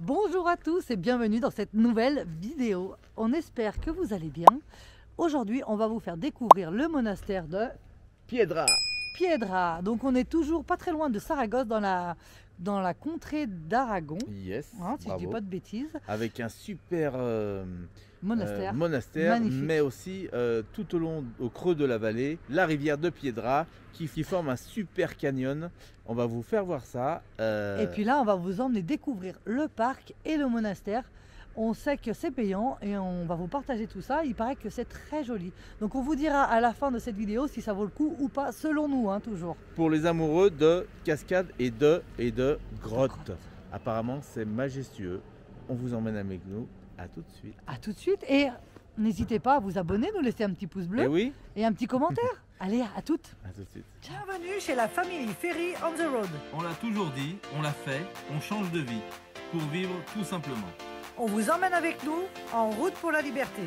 Bonjour à tous et bienvenue dans cette nouvelle vidéo. On espère que vous allez bien. Aujourd'hui, on va vous faire découvrir le monastère de Piedra. Piedra. Donc on est toujours pas très loin de Saragosse dans la contrée d'Aragon. Yes, Hein, si je dis pas de bêtises. avec un super Monastère. monastère, mais aussi tout au long, au creux de la vallée, la rivière de Piedra qui forme un super canyon. On va vous faire voir ça. Et puis là, on va vous emmener découvrir le parc et le monastère. On sait que c'est payant et on va vous partager tout ça. Il paraît que c'est très joli. Donc on vous dira à la fin de cette vidéo si ça vaut le coup ou pas, selon nous, hein, toujours. Pour les amoureux de cascades et de grottes. Apparemment, c'est majestueux. On vous emmène avec nous. À tout de suite. À tout de suite et n'hésitez pas à vous abonner, nous laisser un petit pouce bleu Et oui, et un petit commentaire. Allez, à toutes. à tout de suite. Bienvenue chez la famille Ferry on the road. On l'a toujours dit, on l'a fait, on change de vie pour vivre tout simplement. On vous emmène avec nous en route pour la liberté.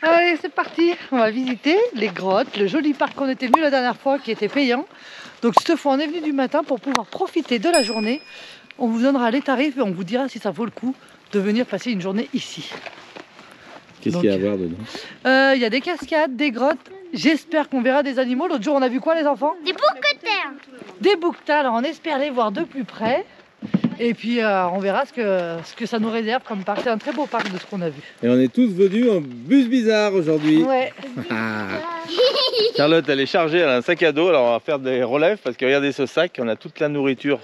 Allez, c'est parti. On va visiter les grottes, le joli parc qu'on était venu la dernière fois qui était payant. Donc cette fois, on est venu du matin pour pouvoir profiter de la journée. On vous donnera les tarifs et on vous dira si ça vaut le coup de venir passer une journée ici. Qu'est-ce qu'il y a à voir dedans? Il y a des cascades, des grottes. J'espère qu'on verra des animaux. L'autre jour, on a vu quoi, les enfants? Des bouquetins. Des bouquetins. Alors, on espère les voir de plus près. Et puis, on verra ce que ça nous réserve comme parc. C'est un très beau parc de ce qu'on a vu. Et on est tous venus en bus bizarre aujourd'hui. Ouais. Charlotte, elle est chargée, elle a un sac à dos. Alors on va faire des relèves parce que regardez ce sac, on a toute la nourriture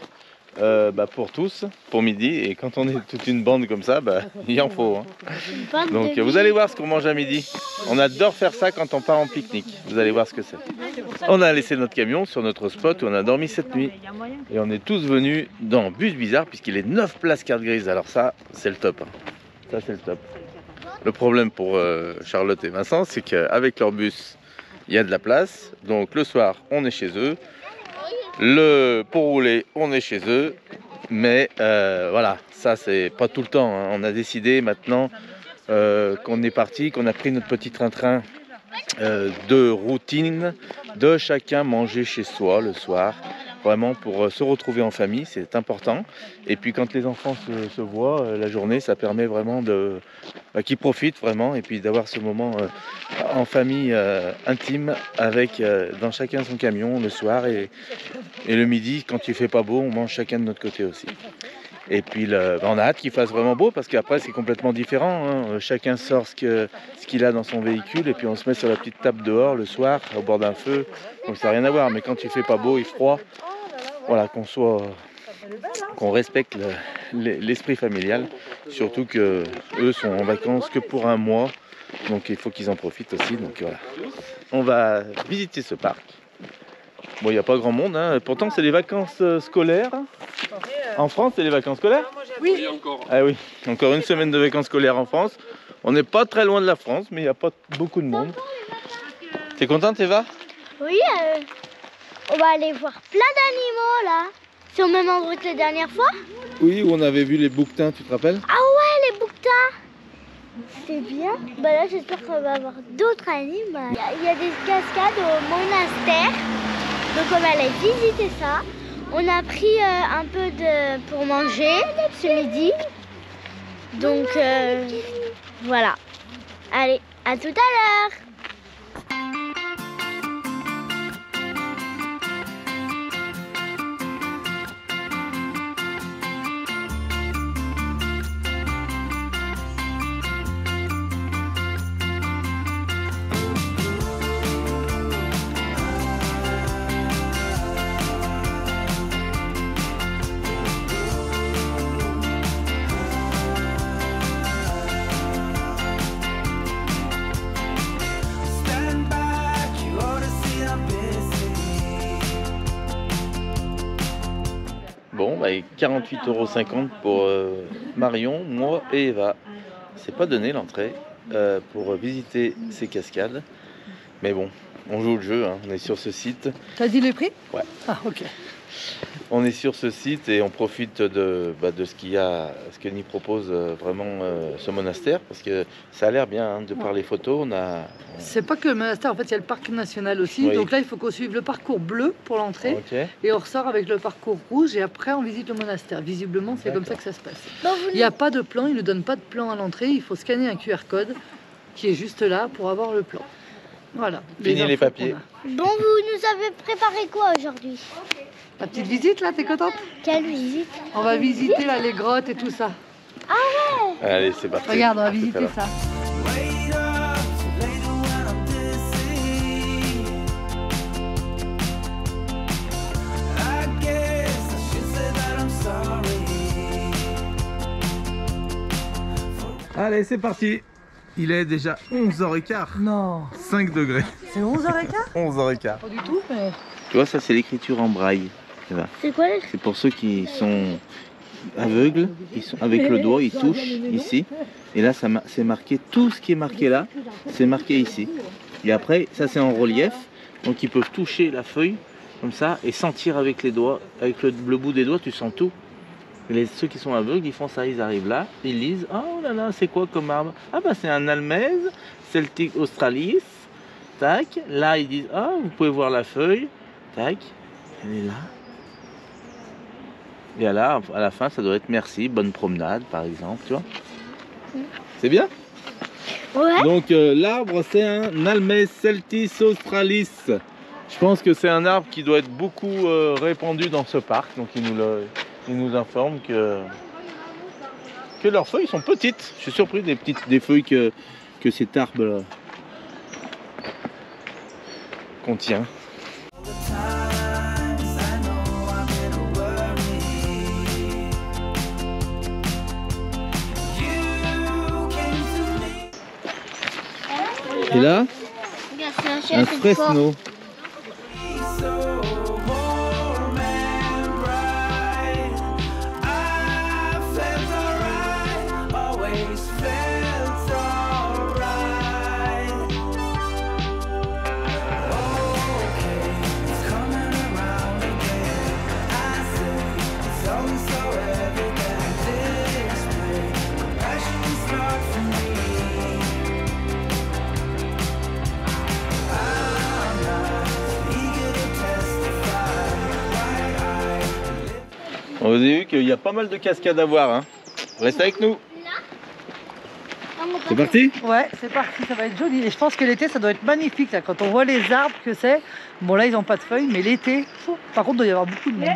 pour tous, pour midi. Et quand on est toute une bande comme ça, il en faut. Hein. Donc vous allez voir ce qu'on mange à midi. On adore faire ça quand on part en pique-nique. Vous allez voir ce que c'est. On a laissé notre camion sur notre spot où on a dormi cette nuit. Et on est tous venus dans Bus Bizarre puisqu'il est 9 places carte grise. Alors ça, c'est le top. Hein. Ça, c'est le top. Le problème pour Charlotte et Vincent, c'est qu'avec leur bus, il y a de la place. Donc le soir, on est chez eux. Pour rouler, on est chez eux. Mais voilà, ça, c'est pas tout le temps. Hein. On a décidé maintenant qu'on est parti, qu'on a pris notre petit train-train de routine, de chacun manger chez soi le soir. Vraiment pour se retrouver en famille, c'est important. Et puis quand les enfants se voient la journée, ça permet vraiment qu'ils profitent vraiment et puis d'avoir ce moment en famille intime avec dans chacun son camion le soir et le midi quand il fait pas beau, on mange chacun de notre côté aussi. Et puis on a hâte qu'il fasse vraiment beau parce qu'après c'est complètement différent. Hein. Chacun sort ce qu'il a dans son véhicule et puis on se met sur la petite table dehors le soir au bord d'un feu. Donc ça n'a rien à voir. Mais quand il fait pas beau, il froid, voilà, qu'on respecte l'esprit familial. Surtout que eux sont en vacances que pour un mois. Donc il faut qu'ils en profitent aussi. Donc voilà. On va visiter ce parc. Bon, il n'y a pas grand monde, hein. Pourtant c'est les vacances scolaires. En France, c'est les vacances scolaires? Oui. Encore. Ah oui, encore une semaine de vacances scolaires en France. On n'est pas très loin de la France, mais il n'y a pas beaucoup de monde. T'es contente, Eva? Oui, on va aller voir plein d'animaux là. C'est au même endroit que la dernière fois. Oui, où on avait vu les bouquetins, tu te rappelles? Ah ouais, les bouquetins. C'est bien. Bah là, j'espère qu'on va avoir d'autres animaux. Il y a des cascades au monastère. Donc on va aller visiter ça. On a pris un peu pour manger ce midi. Donc voilà. Allez, à tout à l'heure. Bon, 48,50 € pour Marion, moi et Eva. C'est pas donné l'entrée pour visiter ces cascades. Mais bon, On joue le jeu, hein. On est sur ce site. T'as dit le prix? Ouais. Ah, ok. On est sur ce site et on profite de ce qu'il y a, ce que nous propose vraiment ce monastère, parce que ça a l'air bien, hein, de par les photos. C'est pas que le monastère, en fait, il y a le parc national aussi. Oui. Donc là, il faut qu'on suive le parcours bleu pour l'entrée. Ok. Et on ressort avec le parcours rouge et après, on visite le monastère. Visiblement, c'est comme ça que ça se passe. Bon, Il n'y a pas de plan, ils ne donnent pas de plan à l'entrée. Il faut scanner un QR code qui est juste là pour avoir le plan. Voilà. Fini les infos papiers. qu'on a. Bon, vous nous avez préparé quoi aujourd'hui? La petite visite là, t'es contente? Quelle visite? On va visiter là, les grottes et tout ça. Allez, c'est parti. Regarde, on va À tout à visiter l'heure. ça. Wait up, so later when I'm dizzy. I guess I should say that I'm sorry. Allez, c'est parti. Il est déjà 11h15. Non, 5 degrés. c'est 11h15? 11h15. Pas du tout, mais... Tu vois, ça c'est l'écriture en braille. C'est quoi les... C'est pour ceux qui sont aveugles, ils sont avec le doigt, ils touchent ici. Et là, c'est marqué, tout ce qui est marqué là, c'est marqué ici. Et après, ça c'est en relief, donc ils peuvent toucher la feuille comme ça et sentir avec les doigts, avec le bout des doigts, tu sens tout. Et ceux qui sont aveugles, ils font ça, ils arrivent là, ils lisent, oh là là, c'est quoi comme arbre? Ah bah c'est un almèze, Celtic australis, tac. Là ils disent, ah vous pouvez voir la feuille, tac, elle est là. Et là, à la fin, ça doit être merci, bonne promenade, par exemple, tu vois. C'est bien. Ouais. Donc l'arbre, c'est un Almès Celtis australis. Je pense que c'est un arbre qui doit être beaucoup répandu dans ce parc. Donc il nous informe que leurs feuilles sont petites. Je suis surpris des feuilles que cet arbre contient. Et là, un fresno. Vous avez vu qu'il y a pas mal de cascades à voir, hein. Restez avec nous. C'est parti? Ouais, c'est parti, ça va être joli. Et je pense que l'été, ça doit être magnifique, là, quand on voit les arbres que c'est. Bon, là, ils n'ont pas de feuilles, mais l'été, par contre, il doit y avoir beaucoup de monde.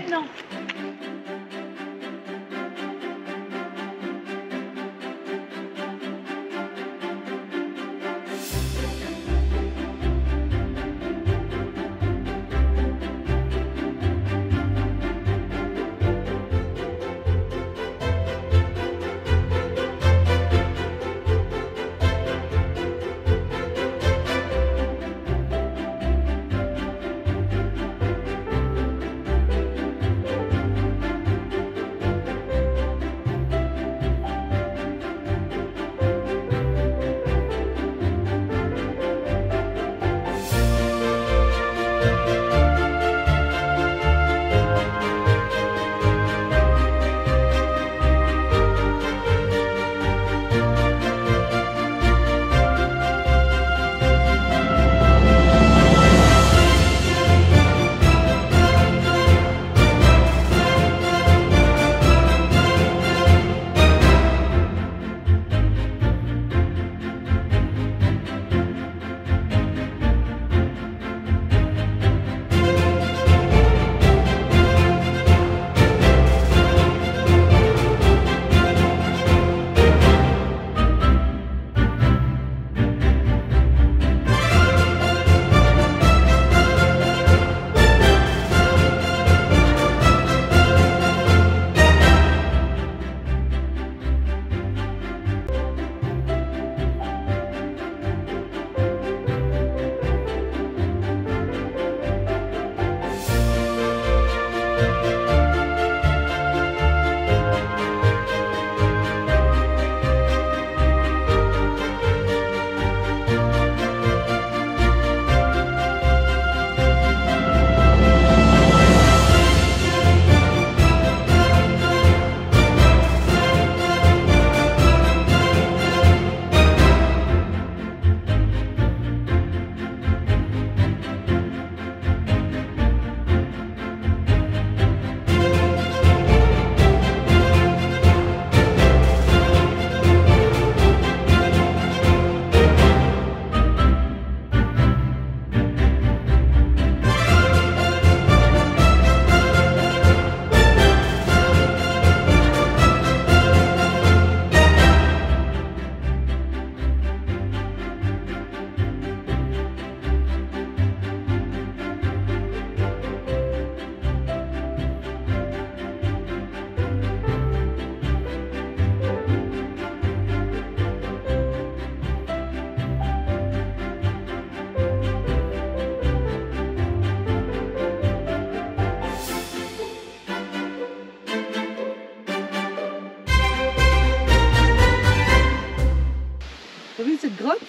cette grotte.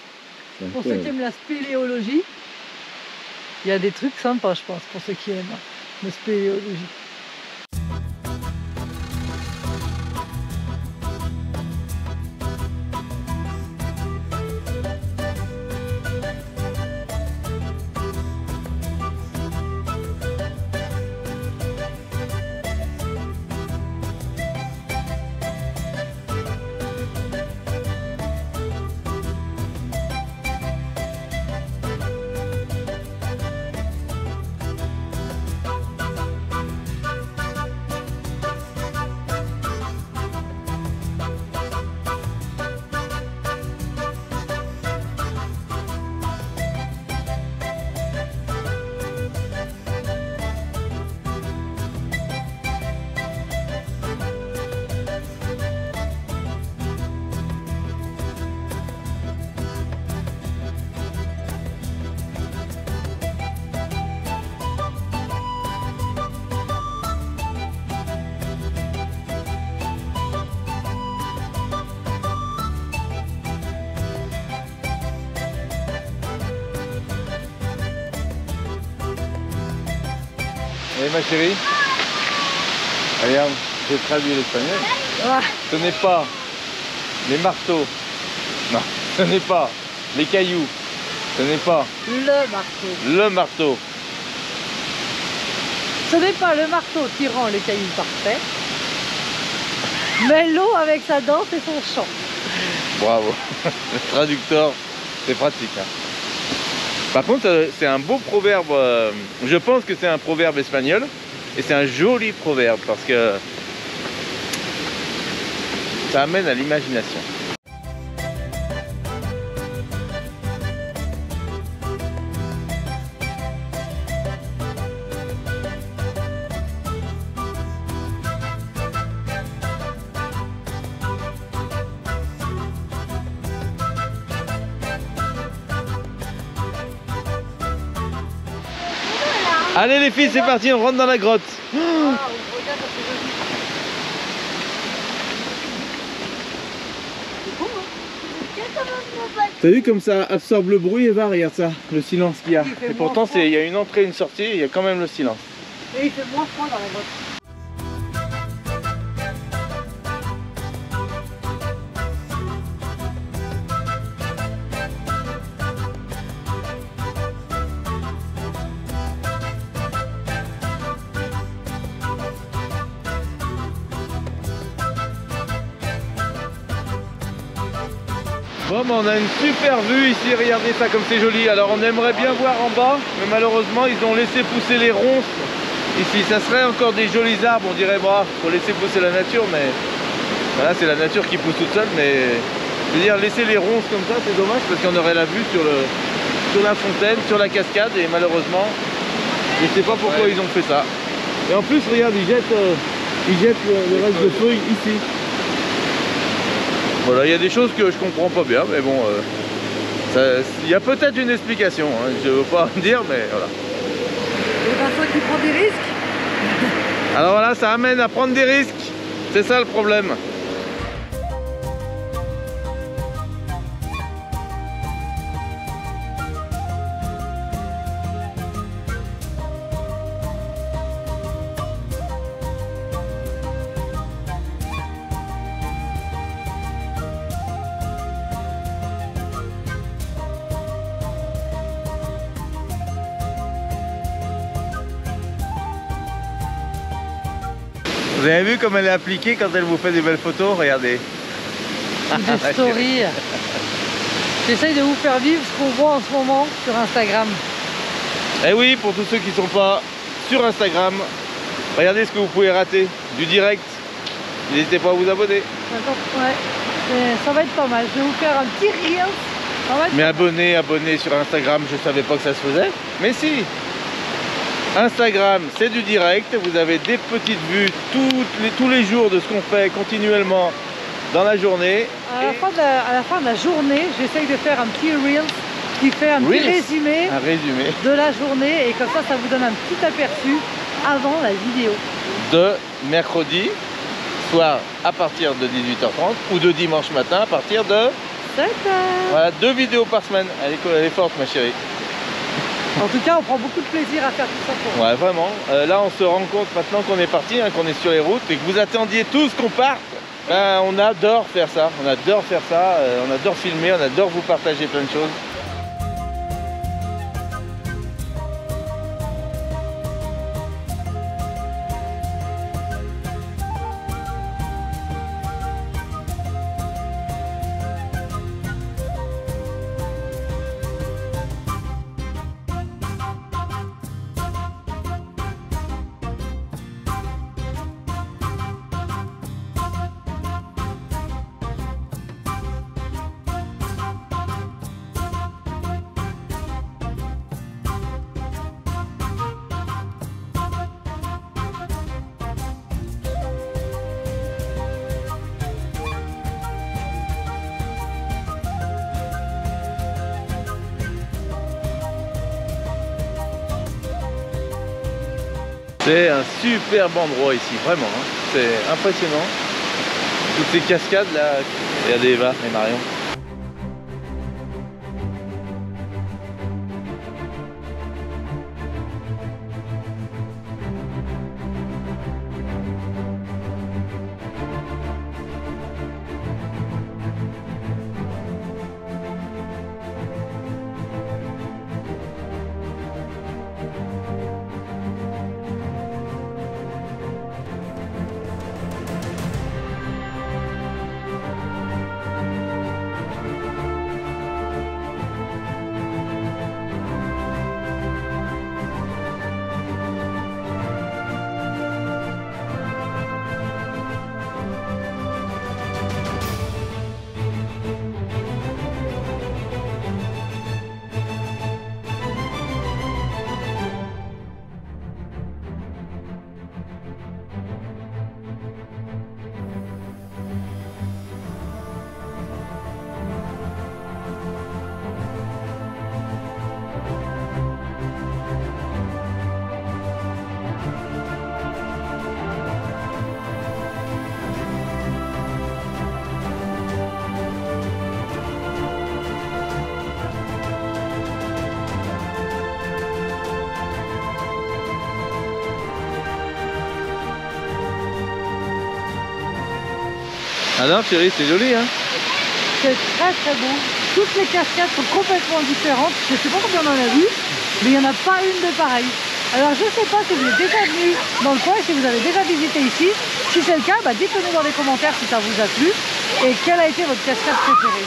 Pour ceux qui aiment la spéléologie, il y a des trucs sympas, je pense, pour ceux qui aiment la spéléologie. Et ma chérie, regarde, j'ai traduit l'espagnol. Ah, Ce n'est pas les marteaux, non, ce n'est pas les cailloux, ce n'est pas le marteau. le marteau. Ce n'est pas le marteau qui rend les cailloux parfaits, mais l'eau avec sa danse et son chant. Bravo, le traducteur, c'est pratique. Hein. Par contre, c'est un beau proverbe, je pense que c'est un proverbe espagnol, et c'est un joli proverbe parce que ça amène à l'imagination. Allez les filles, c'est parti, on rentre dans la grotte. T'as vu comme ça absorbe le bruit et va, regarde ça, le silence qu'il y a. Il fait Et pourtant, moins froid. il y a une entrée et une sortie, il y a quand même le silence. Et il fait moins froid dans la grotte. Bon, bah, on a une super vue ici, regardez ça comme c'est joli. Alors on aimerait bien voir en bas, mais malheureusement ils ont laissé pousser les ronces ici. Ça serait encore des jolis arbres, on dirait, bah, faut laisser pousser la nature, mais voilà, c'est la nature qui pousse toute seule. Mais je veux dire, laisser les ronces comme ça, c'est dommage parce qu'on aurait la vue sur la fontaine, sur la cascade, et malheureusement, je sais pas pourquoi ils ont fait ça. Et en plus, regarde, ils jettent le reste de feuilles ici. Voilà, il y a des choses que je comprends pas bien, mais bon, il y a peut-être une explication, hein, je veux pas dire, mais voilà. Et ben toi qui prends des risques. Alors voilà, ça amène à prendre des risques, c'est ça le problème. Vous avez vu comme elle est appliquée quand elle vous fait des belles photos? Regardez. Des stories. J'essaye de vous faire vivre ce qu'on voit en ce moment sur Instagram. Et oui, pour tous ceux qui ne sont pas sur Instagram, regardez ce que vous pouvez rater du direct. N'hésitez pas à vous abonner. Ouais, ça va être pas mal. Je vais vous faire un petit reel. Ça va être Mais pas mal. abonnez sur Instagram, je savais pas que ça se faisait. Mais si, Instagram, c'est du direct. Vous avez des petites vues tous les jours de ce qu'on fait continuellement dans la journée. À la fin de la journée, j'essaye de faire un petit reel qui fait un petit résumé Un résumé de la journée. Et comme ça vous donne un petit aperçu avant la vidéo. de mercredi soir à partir de 18h30 ou de dimanche matin à partir de recette. Voilà, 2 vidéos par semaine. Elle est forte, ma chérie. En tout cas, on prend beaucoup de plaisir à faire tout ça pour vous. Ouais, vraiment. Là, on se rend compte maintenant qu'on est parti, hein, qu'on est sur les routes et que vous attendiez tous qu'on parte. Ben, on adore faire ça. On adore faire ça. On adore filmer. On adore vous partager plein de choses. C'est un superbe endroit ici, vraiment. Hein. C'est impressionnant. Toutes ces cascades là. Regardez Eva et Marion. Ah non chérie, c'est joli hein. C'est très très beau. Toutes les cascades sont complètement différentes. Je ne sais pas combien on en a vu, mais il n'y en a pas une de pareille. Alors je ne sais pas si vous êtes déjà venu dans le coin, si vous avez déjà visité ici. Si c'est le cas, bah, dites-le nous dans les commentaires si ça vous a plu et quelle a été votre cascade préférée.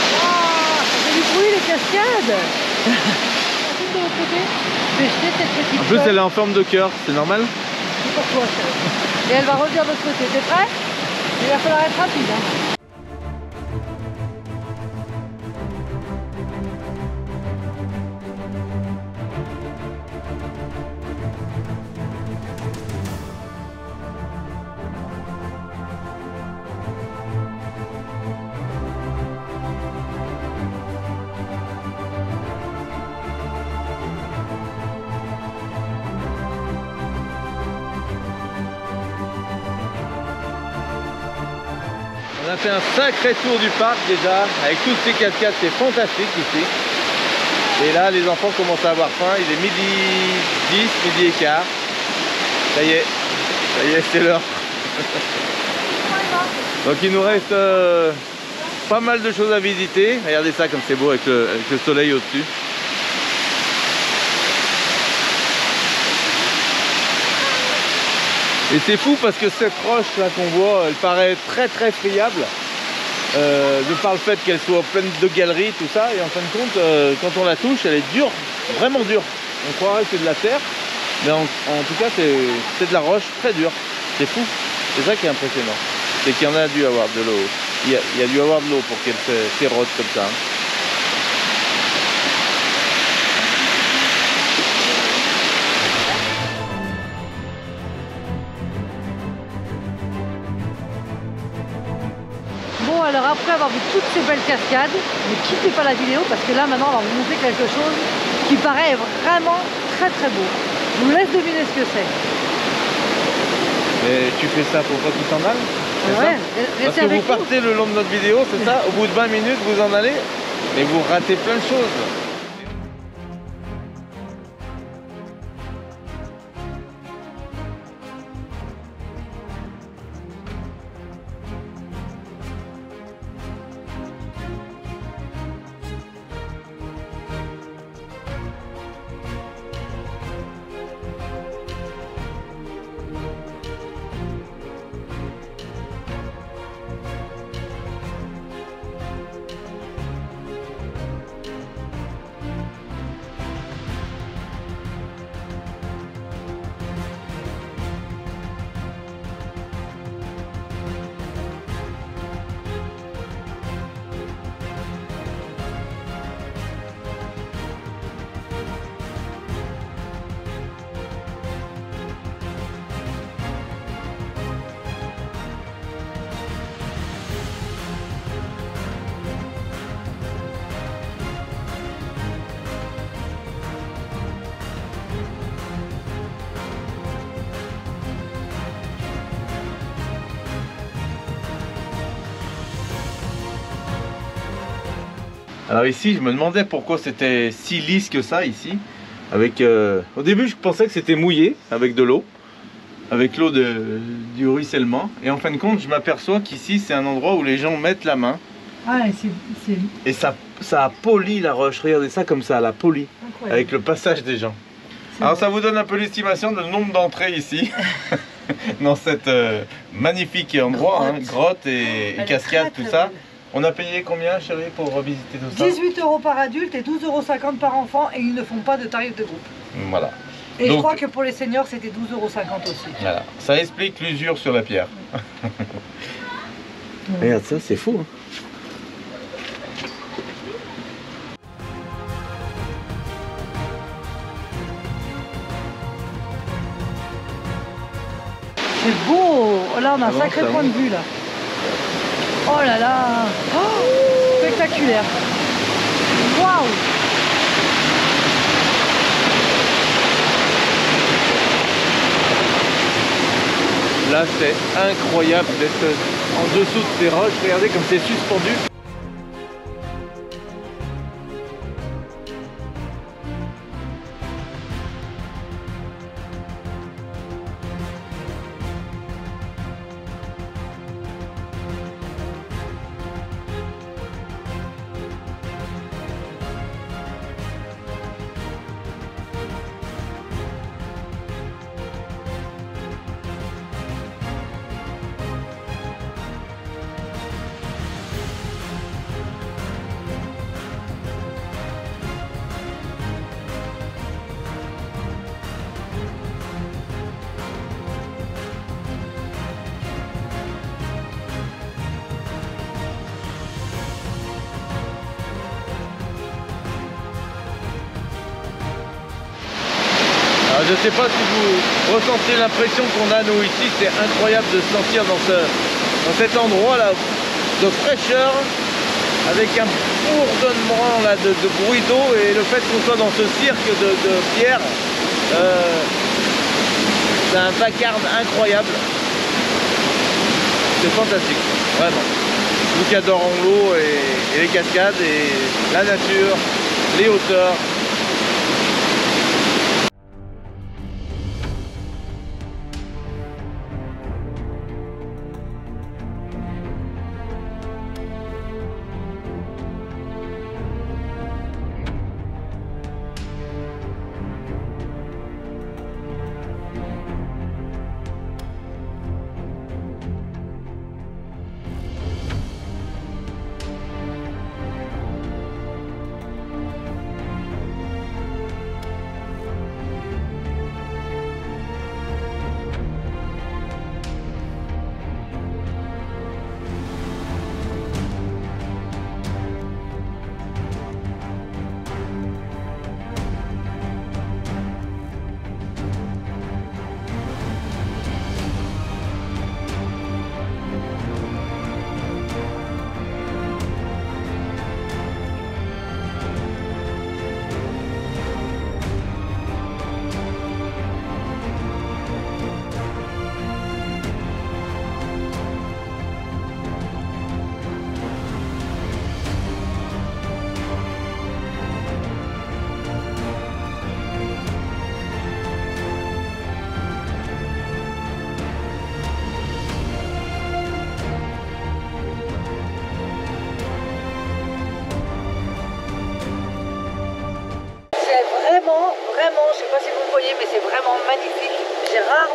Oh, ça fait du bruit les cascades. De l'autre côté, je vais jeter cette petite En plus feuille. elle est en forme de cœur, c'est normal? C'est pour toi, chérie. Et elle va revenir de l'autre côté. T'es prêt? Il va falloir être rapide. Hein. On a fait un sacré tour du parc déjà, avec toutes ces cascades, c'est fantastique ici. Et là, les enfants commencent à avoir faim, il est midi 10, midi et quart. Ça y est, c'est l'heure. Donc il nous reste pas mal de choses à visiter. Regardez ça comme c'est beau avec le soleil au-dessus. Et c'est fou parce que cette roche là qu'on voit, elle paraît très très friable de par le fait qu'elle soit pleine de galeries, tout ça. Et en fin de compte, quand on la touche, elle est dure, vraiment dure. On croirait que c'est de la terre, mais en tout cas c'est de la roche très dure. C'est fou, c'est ça qui est impressionnant. C'est qu'il y en a dû avoir de l'eau. Il y a dû avoir de l'eau pour qu'elle s'érode comme ça. Bon, alors après avoir vu toutes ces belles cascades, ne quittez pas la vidéo parce que là maintenant on va vous montrer quelque chose qui paraît vraiment très très beau. Je vous laisse deviner ce que c'est. Mais tu fais ça pour pas qu'il s'en aille? C'est ça? Ouais, Parce restez que avec vous partez le long de notre vidéo, c'est ça? Au bout de 20 minutes, vous en allez, mais vous ratez plein de choses. Alors ici, je me demandais pourquoi c'était si lisse que ça ici. Avec, au début, je pensais que c'était mouillé avec de l'eau, avec l'eau du ruissellement. Et en fin de compte, je m'aperçois qu'ici, c'est un endroit où les gens mettent la main. Ah, Et ça a poli la roche. Regardez ça comme ça, la poli, incroyable. avec le passage des gens. Alors ça vous donne un peu l'estimation du nombre d'entrées ici, dans cette magnifique endroit, grotte et cascade, tout ça. On a payé combien, chérie, pour visiter tout ça? 18 € par adulte et 12,50 € par enfant, et ils ne font pas de tarif de groupe. Voilà. Et Donc, je crois que pour les seniors, c'était 12,50 € aussi. Voilà. Ça explique l'usure sur la pierre. Regarde ça, c'est fou. C'est beau. Là, on a un Ça sacré monte, ça point de monte. vue, là. Oh là là. Oh, spectaculaire. Waouh. Là, c'est incroyable d'être en dessous de ces roches. Regardez comme c'est suspendu. Alors, je ne sais pas si vous ressentez l'impression qu'on a nous ici, c'est incroyable de se sentir dans cet endroit là de fraîcheur, avec un bourdonnement là, de bruit d'eau, et le fait qu'on soit dans ce cirque de pierre, c'est un vacarme incroyable. C'est fantastique, vraiment. Nous qui adorons l'eau et les cascades et la nature, les hauteurs.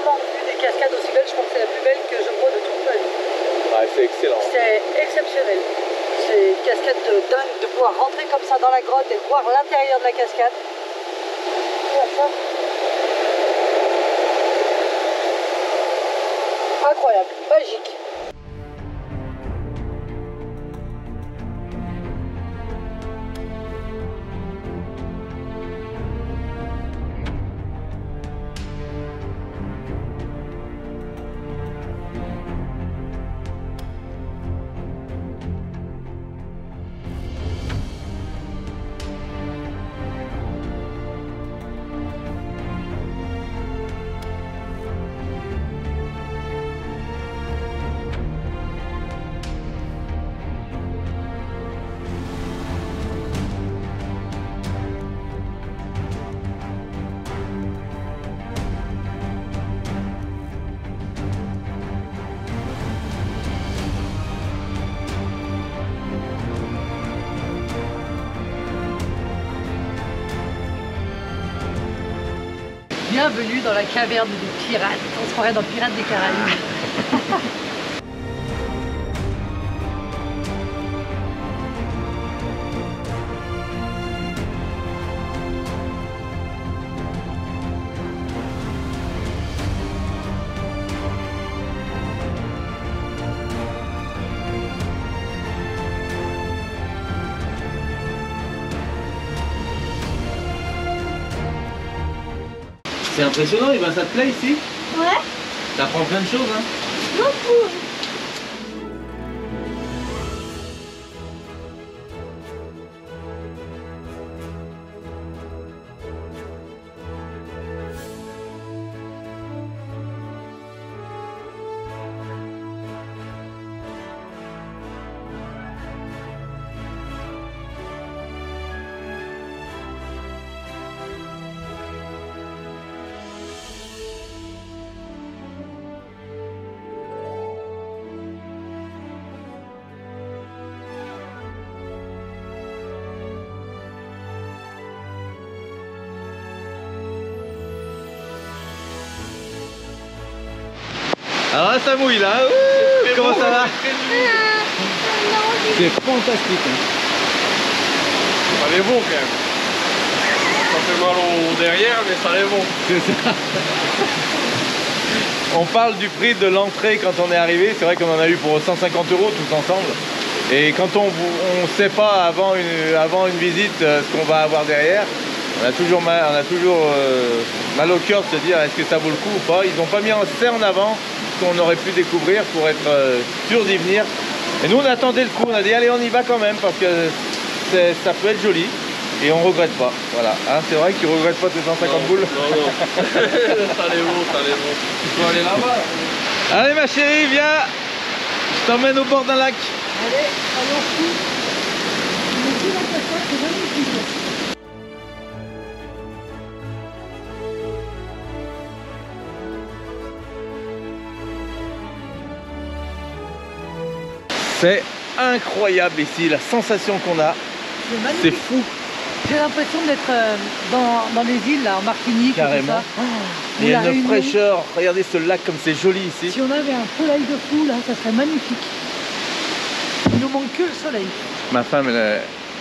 rarement vu des cascades aussi belles. Je pense que c'est la plus belle que je vois de toute ma vie. Ouais, c'est excellent. C'est exceptionnel. C'est une cascade de dingue de pouvoir rentrer comme ça dans la grotte et voir l'intérieur de la cascade. Incroyable, magique. Bienvenue dans la caverne des pirates. On se croirait dans Pirates des Caraïbes. C'est impressionnant, et ben ça te plaît ici? Ouais. T'apprends plein de choses, hein? Beaucoup. Alors là, ça mouille là. Ouh, comment ça va? C'est fantastique. Hein. Ça l'est bon quand même. Ça fait mal au derrière, mais ça l'est bon. C'est ça. On parle du prix de l'entrée quand on est arrivé. C'est vrai qu'on en a eu pour 150 € tous ensemble. Et quand on ne sait pas avant une visite ce qu'on va avoir derrière, on a toujours mal au cœur de se dire est-ce que ça vaut le coup ou pas. Ils n'ont pas mis assez en avant qu'on aurait pu découvrir pour être sûr d'y venir. Et nous on attendait le coup, on a dit allez on y va quand même parce que ça peut être joli et on regrette pas. Voilà, hein, c'est vrai qu'ils regrettent pas tes 150 boules. Non, non. Ça l'est bon, ça l'est bon. Tu peux aller là-bas. Allez ma chérie, viens. Je t'emmène au bord d'un lac. Allez, allons au fou. On est la cascade, c'est magnifique. C'est incroyable ici, la sensation qu'on a, c'est fou. J'ai l'impression d'être dans les îles, là, en Martinique. Carrément. Et tout ça. Il y a La une Réunion. fraîcheur, regardez ce lac comme c'est joli ici. Si on avait un soleil de fou, là, ça serait magnifique. Il nous manque que le soleil. Ma femme,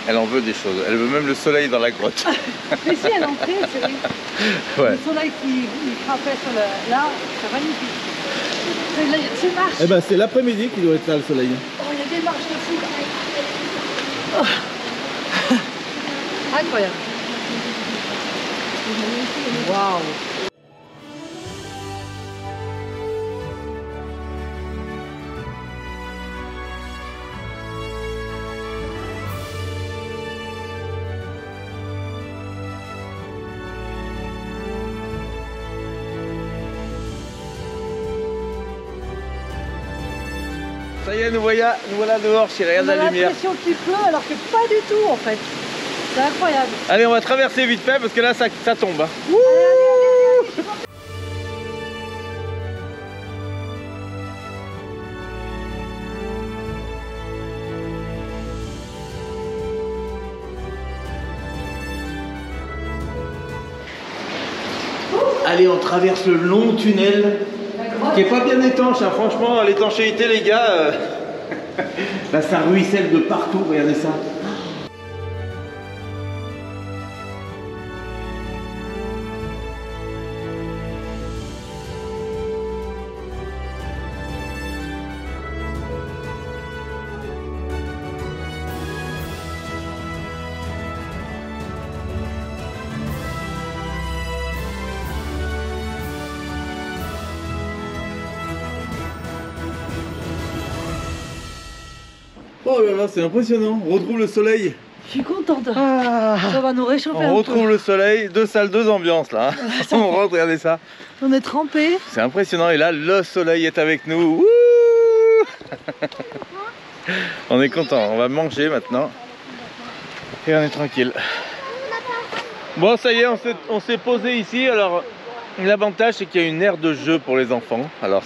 elle en veut des choses, elle veut même le soleil dans la grotte. Mais si, à l'entrée, c'est Ouais. le soleil qui frappait sur le... Là, c'est magnifique. C'est marche. Eh ben c'est l'après-midi qui doit être là le soleil. Oh, il y a des marches de fou là. Oh. Incroyable. Waouh. Ça y est, nous voilà dehors, chérie, regarde On a la lumière. l'impression qu'il pleut alors que pas du tout en fait. C'est incroyable. Allez, on va traverser vite fait parce que là ça tombe. Hein. Allez, allez, allez, allez. Allez, on traverse le long tunnel qui est pas bien étanche, hein. Franchement, l'étanchéité, les gars, là ça ruisselle de partout, regardez ça. Oh là là, c'est impressionnant, on retrouve le soleil. Je suis contente. Ah. Ça va nous réchauffer un On peu. retrouve le soleil, 2 salles, 2 ambiances là. Hein. On rentre, regardez ça. On est trempés. C'est impressionnant et là, le soleil est avec nous. Wouh. On est content, on va manger maintenant. Et on est tranquille. Bon, ça y est, on s'est posé ici. Alors, l'avantage, c'est qu'il y a une aire de jeu pour les enfants. Alors,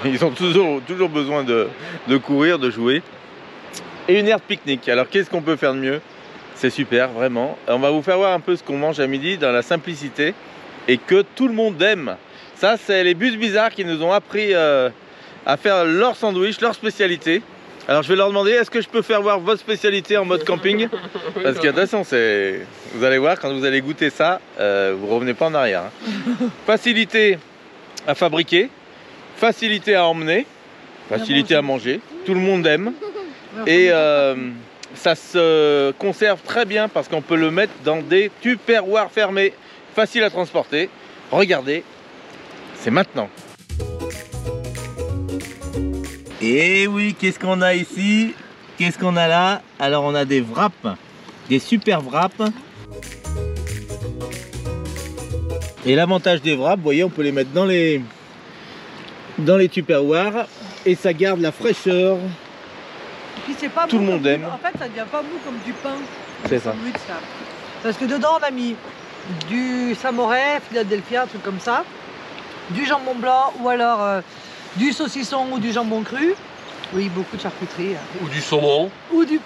ils ont toujours besoin de courir, de jouer. Et une aire de pique-nique. Alors, qu'est-ce qu'on peut faire de mieux? C'est super, vraiment. On va vous faire voir un peu ce qu'on mange à midi dans la simplicité et que tout le monde aime. Ça, c'est les bus bizarres qui nous ont appris à faire leur sandwich, leur spécialité. Alors, je vais leur demander, est-ce que je peux faire voir votre spécialité en mode camping? Parce que, attention, vous allez voir, quand vous allez goûter ça, vous revenez pas en arrière. Hein. Facilité à fabriquer, facilité à emmener, facilité à manger. Tout le monde aime. Et ça se conserve très bien parce qu'on peut le mettre dans des tupperwares fermés, facile à transporter. Regardez, c'est maintenant. Et oui, qu'est-ce qu'on a ici? Qu'est-ce qu'on a là? Alors on a des wraps, des super wraps. Et l'avantage des wraps, vous voyez, on peut les mettre dans les tupperwares et ça garde la fraîcheur. Et puis c'est pas Tout mou le monde comme aime. En fait, ça devient pas mou comme du pain. C'est ça. Sandwich, ça. Parce que dedans, on a mis du samouraï, Philadelphia, un truc comme ça, du jambon blanc ou alors du saucisson ou du jambon cru. Oui, beaucoup de charcuterie. Ou du saumon. Ou du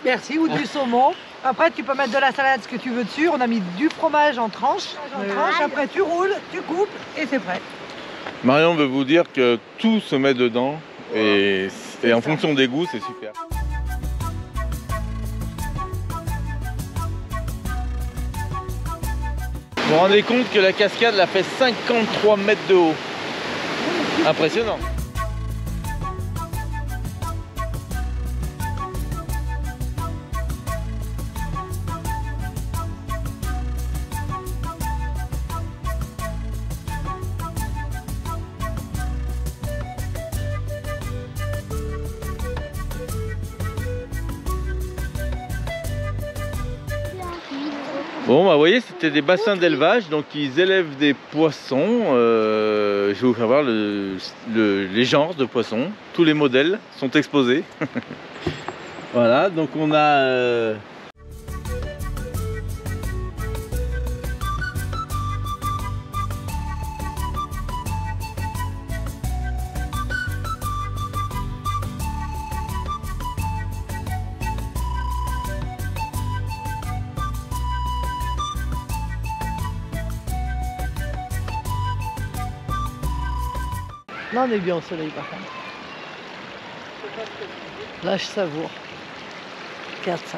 saumon. Après, tu peux mettre de la salade, ce que tu veux dessus. On a mis du fromage en tranches. Après, tu roules, tu coupes et c'est prêt. Marion veut vous dire que tout se met dedans et en fonction des goûts, c'est super. Vous vous rendez compte que la cascade elle a fait 53 mètres de haut. Impressionnant. Bon, bah, vous voyez, c'était des bassins d'élevage, donc ils élèvent des poissons. Je vais vous faire voir les genres de poissons. Tous les modèles sont exposés. Voilà, donc on a... Là, on est bien au soleil, par contre. Là, je savoure. Regarde ça.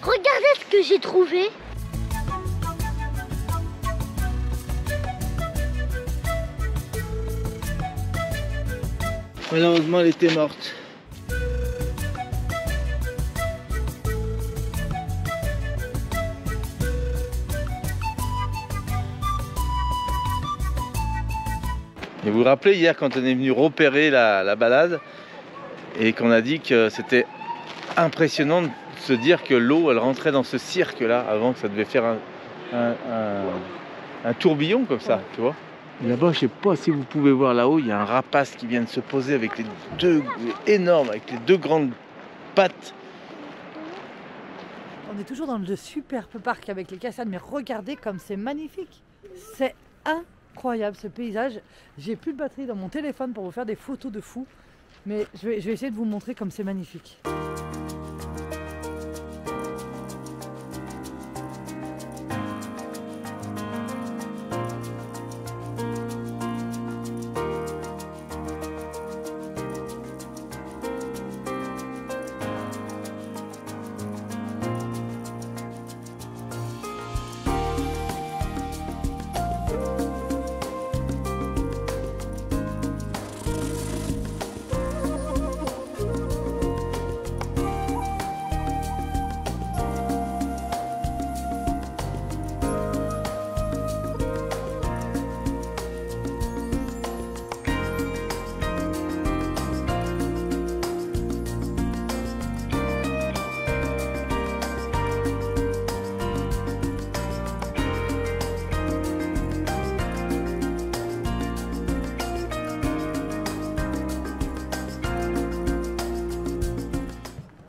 Regardez ce que j'ai trouvé. Malheureusement, elle était morte. Et vous vous rappelez hier quand on est venu repérer la balade et qu'on a dit que c'était impressionnant de se dire que l'eau elle rentrait dans ce cirque là avant que ça devait faire un tourbillon comme ça, tu vois. Là-bas, je sais pas si vous pouvez voir là-haut, il y a un rapace qui vient de se poser avec les deux énormes, avec les deux grandes pattes. On est toujours dans le superbe parc avec les cascades, mais regardez comme c'est magnifique. C'est incroyable ce paysage. J'ai plus de batterie dans mon téléphone pour vous faire des photos de fou, mais je vais essayer de vous montrer comme c'est magnifique.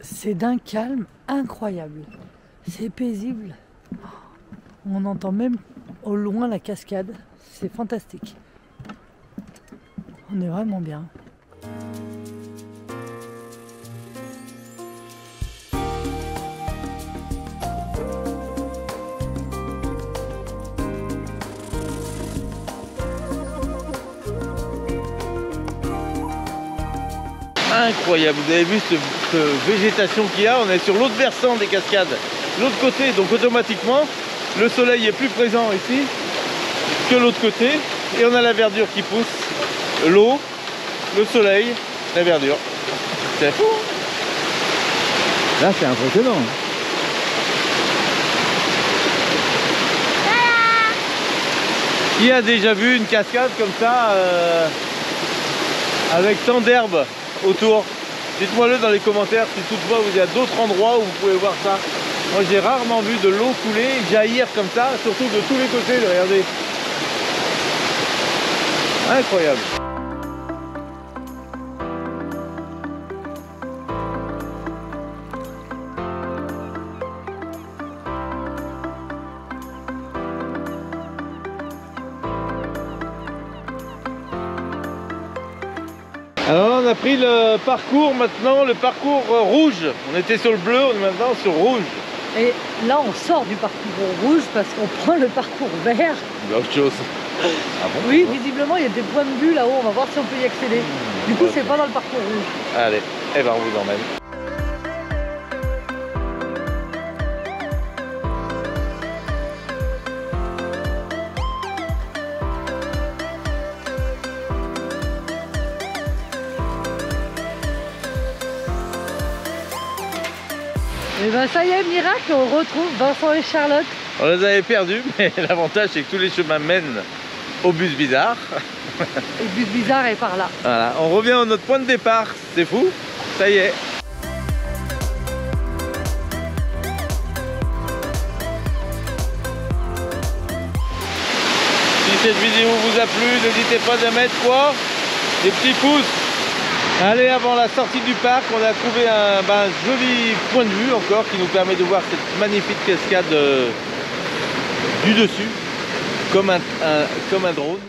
C'est d'un calme incroyable. C'est paisible. On entend même au loin la cascade. C'est fantastique. On est vraiment bien. Incroyable, vous avez vu cette végétation qu'il y a, on est sur l'autre versant des cascades, l'autre côté, donc automatiquement le soleil est plus présent ici que l'autre côté et on a la verdure qui pousse, l'eau, le soleil, la verdure. C'est fou. Là c'est impressionnant. Qui a déjà vu une cascade comme ça avec tant d'herbes autour? Dites-moi-le dans les commentaires si toutefois il y a d'autres endroits où vous pouvez voir ça. Moi j'ai rarement vu de l'eau couler, jaillir comme ça, surtout de tous les côtés, regardez. Incroyable. Alors on a pris le parcours maintenant, le parcours rouge. On était sur le bleu, on est maintenant sur rouge. Et là on sort du parcours rouge parce qu'on prend le parcours vert. Il y a autre chose. Ah bon? Oui, visiblement il y a des points de vue là-haut, on va voir si on peut y accéder. Du coup c'est pas dans le parcours rouge. Allez, eh ben on vous emmène. Et ben ça y est, miracle, on retrouve Vincent et Charlotte. On les avait perdus, mais l'avantage c'est que tous les chemins mènent au bus bizarre. Et le bus bizarre est par là. Voilà, on revient à notre point de départ, c'est fou, ça y est. Si cette vidéo vous a plu, n'hésitez pas à mettre quoi? Des petits pouces. Allez, avant la sortie du parc, on a trouvé un joli point de vue encore qui nous permet de voir cette magnifique cascade du dessus, comme un drone.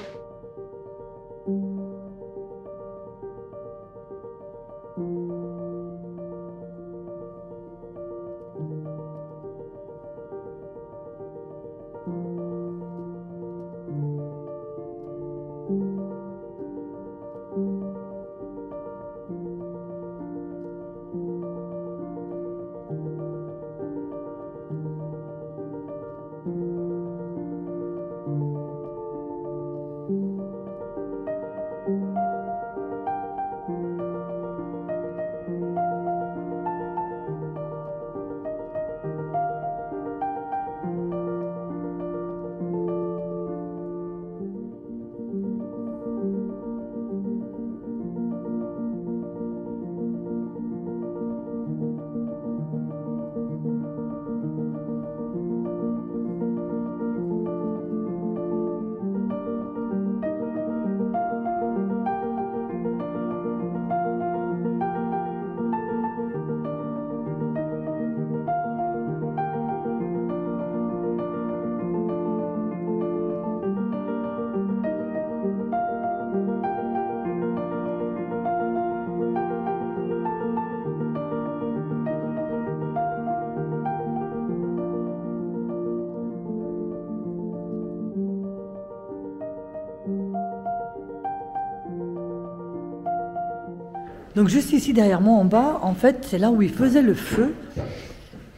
Donc juste ici derrière moi en bas, en fait, c'est là où ils faisaient le feu.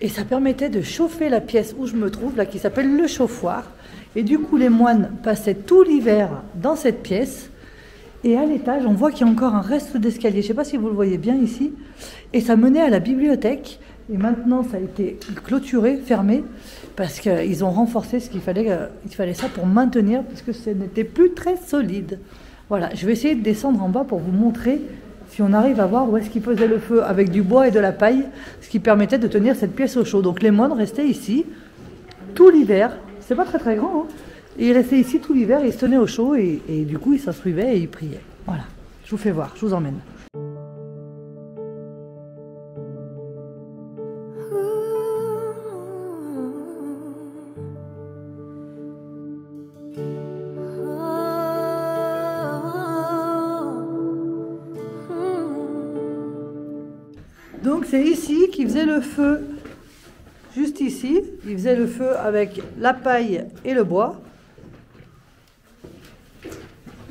Et ça permettait de chauffer la pièce où je me trouve, là, qui s'appelle le chauffoir. Et du coup, les moines passaient tout l'hiver dans cette pièce. Et à l'étage, on voit qu'il y a encore un reste d'escalier. Je ne sais pas si vous le voyez bien ici. Et ça menait à la bibliothèque. Et maintenant, ça a été clôturé, fermé, parce qu'ils ont renforcé ce qu'il fallait. Il fallait ça pour maintenir, parce que ce n'était plus très solide. Voilà, je vais essayer de descendre en bas pour vous montrer si on arrive à voir où est-ce qu'ils faisaient le feu avec du bois et de la paille, ce qui permettait de tenir cette pièce au chaud. Donc les moines restaient ici tout l'hiver. C'est pas très très grand, hein. Et ils restaient ici tout l'hiver, ils se tenaient au chaud et du coup ils s'instruisaient et ils priaient. Voilà, je vous fais voir, je vous emmène. Donc c'est ici qu'ils faisaient le feu, juste ici, ils faisaient le feu avec la paille et le bois.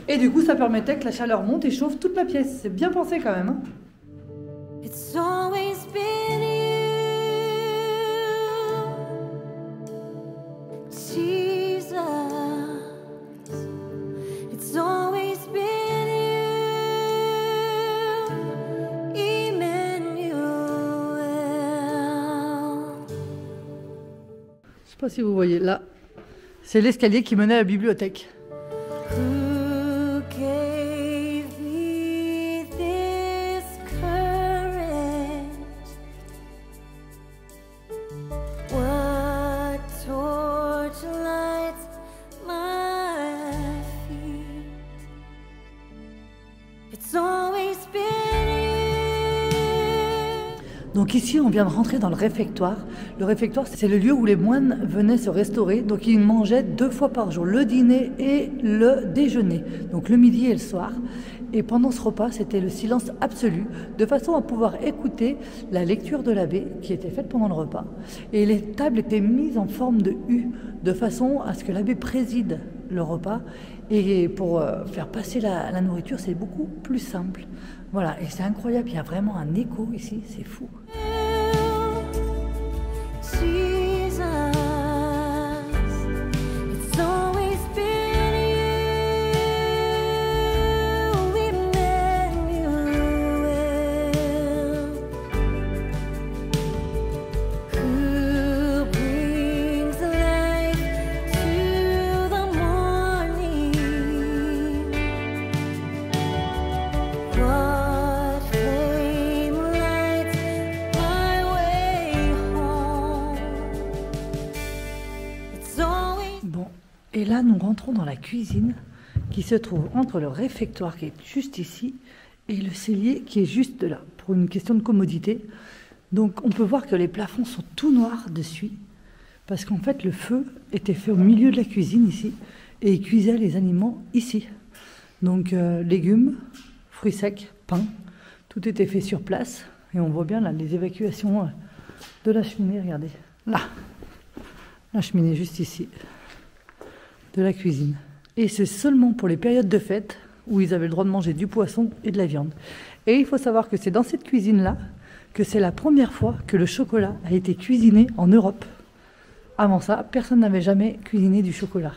Et du coup ça permettait que la chaleur monte et chauffe toute la pièce. C'est bien pensé quand même, hein. It's always been you, Jesus. It's always been you, Emmanuel. Je sais pas si vous voyez là, c'est l'escalier qui menait à la bibliothèque. Who gave me this courage? What torch lights my feet? It's always been you. Donc ici, on vient de rentrer dans le réfectoire. Le réfectoire, c'est le lieu où les moines venaient se restaurer. Donc ils mangeaient 2 fois par jour, le dîner et le déjeuner. Donc le midi et le soir. Et pendant ce repas, c'était le silence absolu, de façon à pouvoir écouter la lecture de l'abbé qui était faite pendant le repas. Et les tables étaient mises en forme de U, de façon à ce que l'abbé préside le repas. Et pour faire passer la nourriture, c'est beaucoup plus simple. Voilà, et c'est incroyable, il y a vraiment un écho ici, c'est fou. Jesus, it's always been you, Emmanuel. Who brings life to the morning? What flame lights my way home? It's always Bon, et là nous rentrons dans la cuisine qui se trouve entre le réfectoire qui est juste ici et le cellier qui est juste là, pour une question de commodité. Donc on peut voir que les plafonds sont tout noirs dessus, parce qu'en fait le feu était fait au milieu de la cuisine ici, et ils cuisaient les aliments ici. Donc légumes, fruits secs, pain, tout était fait sur place, et on voit bien là les évacuations de la cheminée, regardez, là, la cheminée juste ici, de la cuisine. Et c'est seulement pour les périodes de fête où ils avaient le droit de manger du poisson et de la viande. Et il faut savoir que c'est dans cette cuisine-là que c'est la première fois que le chocolat a été cuisiné en Europe. Avant ça, personne n'avait jamais cuisiné du chocolat.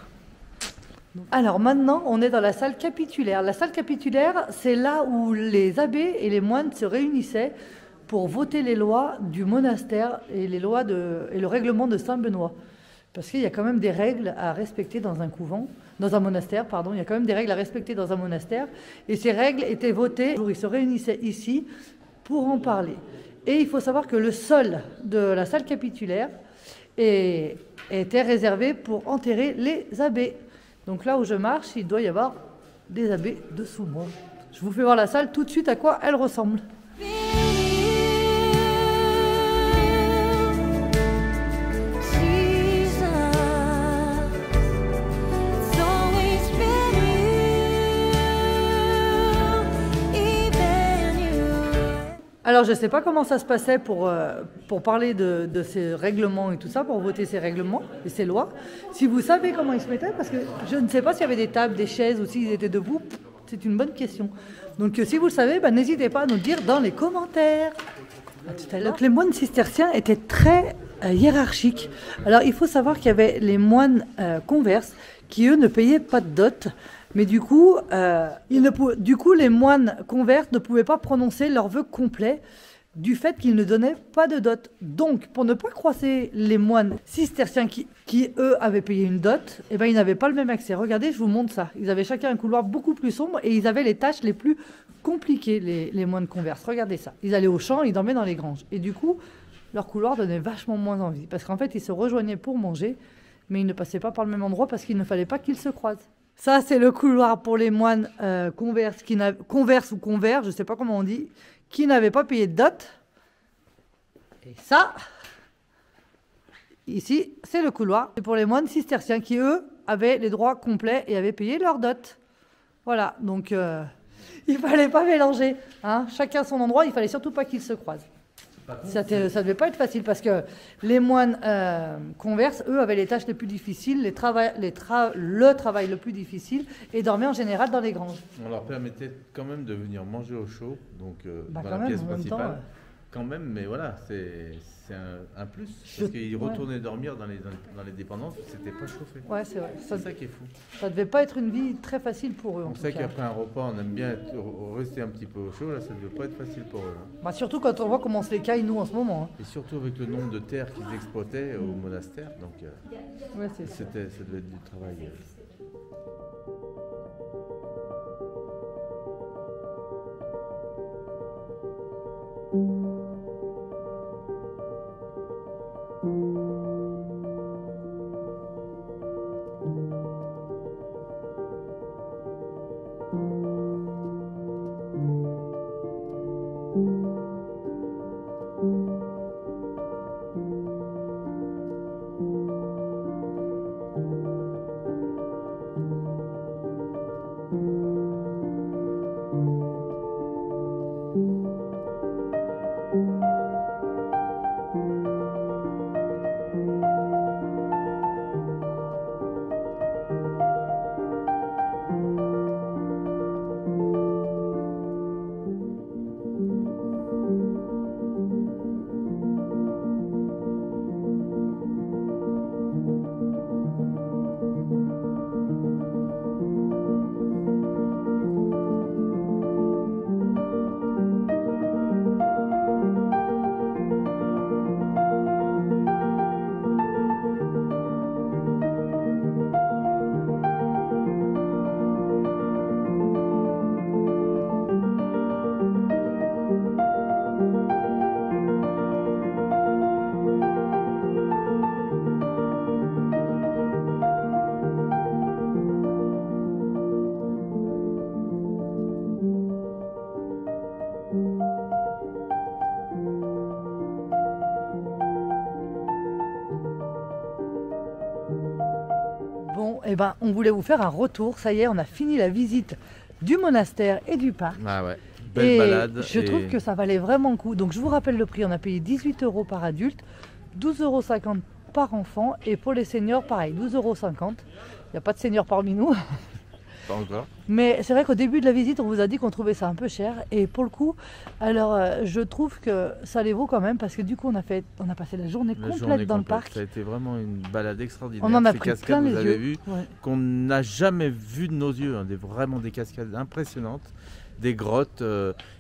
Alors maintenant, on est dans la salle capitulaire. La salle capitulaire, c'est là où les abbés et les moines se réunissaient pour voter les lois du monastère et les lois et le règlement de Saint-Benoît. Parce qu'il y a quand même des règles à respecter dans un couvent, dans un monastère, pardon. Il y a quand même des règles à respecter dans un monastère. Et ces règles étaient votées. Ils se réunissaient ici pour en parler. Et il faut savoir que le sol de la salle capitulaire était réservé pour enterrer les abbés. Donc là où je marche, il doit y avoir des abbés dessous moi. Je vous fais voir la salle tout de suite à quoi elle ressemble. Alors je ne sais pas comment ça se passait pour parler de ces règlements et tout ça, pour voter ces règlements et ces lois. Si vous savez comment ils se mettaient, parce que je ne sais pas s'il y avait des tables, des chaises ou s'ils étaient debout, C'est une bonne question. Donc si vous le savez, n'hésitez pas à nous le dire dans les commentaires. À tout à l'heure. Donc les moines cisterciens étaient très hiérarchiques. Alors il faut savoir qu'il y avait les moines converses qui eux ne payaient pas de dot. Mais du coup, les moines converses ne pouvaient pas prononcer leur vœu complet du fait qu'ils ne donnaient pas de dot. Donc, pour ne pas croiser les moines cisterciens qui eux, avaient payé une dot, eh ben, ils n'avaient pas le même accès. Regardez, je vous montre ça. Ils avaient chacun un couloir beaucoup plus sombre et ils avaient les tâches les plus compliquées, les moines converses. Regardez ça. Ils allaient au champ, ils dormaient dans les granges. Et du coup, leur couloir donnait vachement moins envie. Parce qu'en fait, ils se rejoignaient pour manger, mais ils ne passaient pas par le même endroit parce qu'il ne fallait pas qu'ils se croisent. Ça, c'est le couloir pour les moines converses, converses ou convers, je ne sais pas comment on dit, qui n'avaient pas payé de dot. Et ça, ici, c'est le couloir. C'est pour les moines cisterciens qui, eux, avaient les droits complets et avaient payé leur dot. Voilà, donc il ne fallait pas mélanger. Hein. Chacun son endroit, il ne fallait surtout pas qu'ils se croisent. Ça ne devait pas être facile parce que les moines converses, eux, avaient les tâches les plus difficiles, le travail le plus difficile et dormaient en général dans les granges. On leur permettait quand même de venir manger au chaud, donc dans quand la même, pièce en même principale. temps, Quand même, mais voilà, c'est un plus. Parce qu'ils retournaient dormir dans les dépendances, c'était pas chauffé. Ouais, c'est vrai. C'est ça qui est fou. Ça devait pas être une vie très facile pour eux. On sait qu'après un repas, on aime bien rester un petit peu au chaud. Là, ça devait pas être facile pour eux. Hein. Surtout quand on voit comment on se les caille, nous, en ce moment. Hein. Et surtout avec le nombre de terres qu'ils exploitaient au monastère. Donc, ouais, ça devait être du travail. Bon, eh ben, on voulait vous faire un retour. Ça y est, on a fini la visite du monastère et du parc. Ah ouais, belle balade. Je trouve que ça valait vraiment le coup. Donc je vous rappelle le prix, on a payé 18 € par adulte, 12,50 € par enfant. Et pour les seniors, pareil, 12,50 €. Il n'y a pas de seniors parmi nous. Pas encore. Mais c'est vrai qu'au début de la visite, on vous a dit qu'on trouvait ça un peu cher. Et pour le coup, alors je trouve que ça les vaut quand même parce que du coup, on a passé la journée complète dans le parc. Ça a été vraiment une balade extraordinaire. On en a Ces pris cascades, plein les vous yeux. avez vu, Ouais. qu'on n'a jamais vu de nos yeux. Hein, vraiment des cascades impressionnantes, des grottes,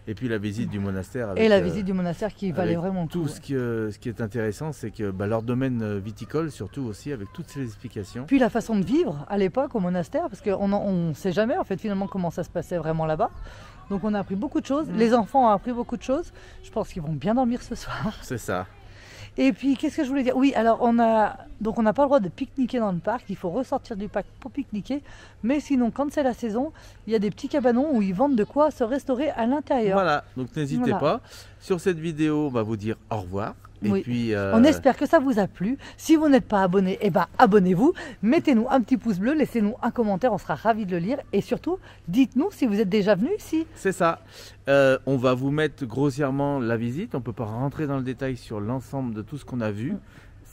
et puis la visite du monastère. Avec, Et la visite du monastère qui valait avec vraiment le tout coup. ce qui est intéressant, c'est que leur domaine viticole, surtout aussi, avec toutes ces explications. Puis la façon de vivre à l'époque au monastère, parce qu'on ne sait jamais en fait finalement comment ça se passait vraiment là-bas. Donc on a appris beaucoup de choses. Les enfants ont appris beaucoup de choses. Je pense qu'ils vont bien dormir ce soir. C'est ça. Et puis qu'est-ce que je voulais dire? Oui, alors on n'a pas le droit de pique-niquer dans le parc. Il faut ressortir du parc pour pique-niquer. Mais sinon, quand c'est la saison, il y a des petits cabanons où ils vendent de quoi se restaurer à l'intérieur. Voilà, donc n'hésitez pas. Sur cette vidéo, on va vous dire au revoir. Et Oui. puis, On espère que ça vous a plu. Si vous n'êtes pas abonné, eh ben abonnez-vous. Mettez-nous un petit pouce bleu, laissez-nous un commentaire, on sera ravis de le lire. Et surtout, dites-nous si vous êtes déjà venu ici. c'est ça. On va vous mettre grossièrement la visite. On ne peut pas rentrer dans le détail sur l'ensemble de tout ce qu'on a vu.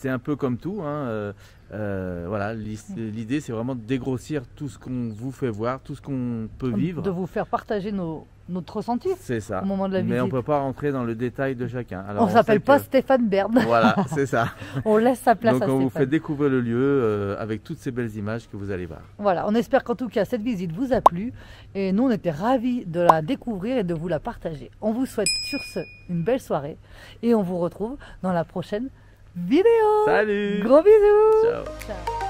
c'est un peu comme tout, hein, voilà, l'idée c'est vraiment de dégrossir tout ce qu'on vous fait voir, tout ce qu'on peut vivre. De vous faire partager notre ressenti C'est ça. au moment de la visite. Mais on ne peut pas rentrer dans le détail de chacun. Alors, on ne s'appelle pas que... Stéphane Bern. Voilà, c'est ça. On laisse sa place Donc à on Stéphane. vous fait découvrir le lieu avec toutes ces belles images que vous allez voir. Voilà, on espère qu'en tout cas cette visite vous a plu et nous on était ravis de la découvrir et de vous la partager. On vous souhaite sur ce une belle soirée et on vous retrouve dans la prochaine vidéo. Salut. Gros bisous. Ciao. Ciao.